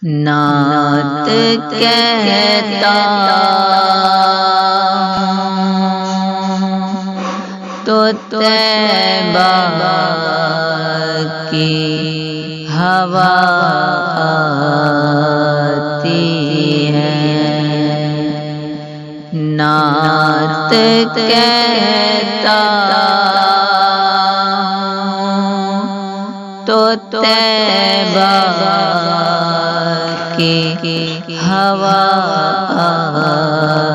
नात कहता तो तैबा की हवा आती है। नात कहता तो तैबा की हवा आती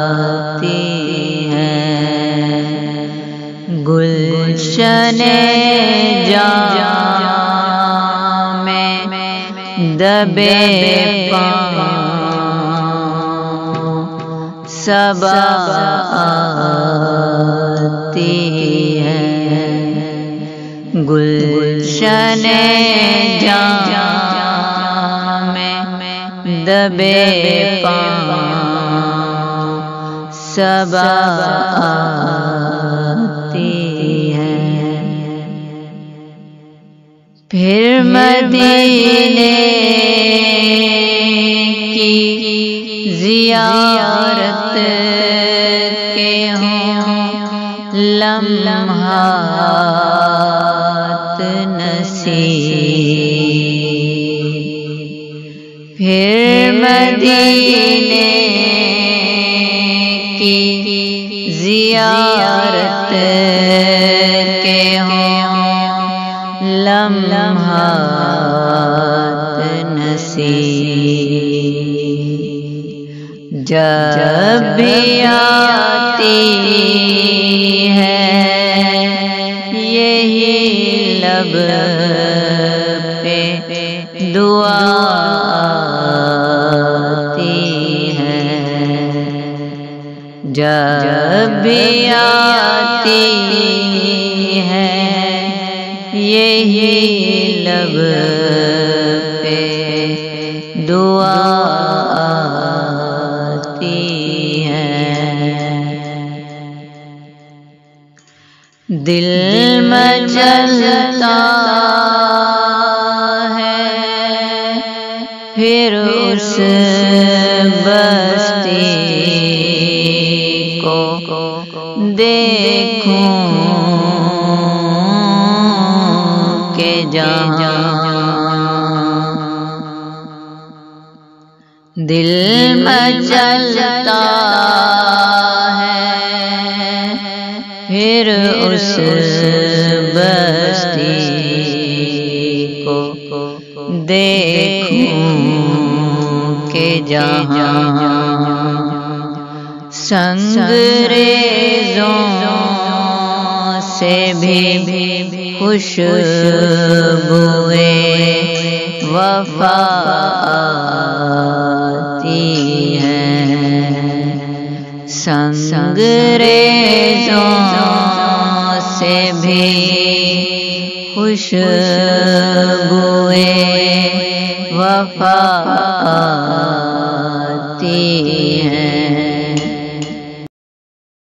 है। गुलशने जाम में दबे पाँव सबा आती है। गुलशने जाम में दबे पाँव सबा आती है। फिर मदीने की ज़ियारत के हों लम्हात नसीब। फिर मदीने की ज़ियारत के हों लम्हात नसीब। जब भी आती है यही लब पे दुआ आती है। जब भी आती है यही लब पे दुआ आती है। दिल मचलता है फिर उस बस्ती को देखूं के जहाँ। दिल मचलता है फिर उस बस्ती को देखूं के जहाँ। संगरेज़ों से भी खुशबुए वफा आती है। संगरेज़ों से भी खुशबुए वफा आती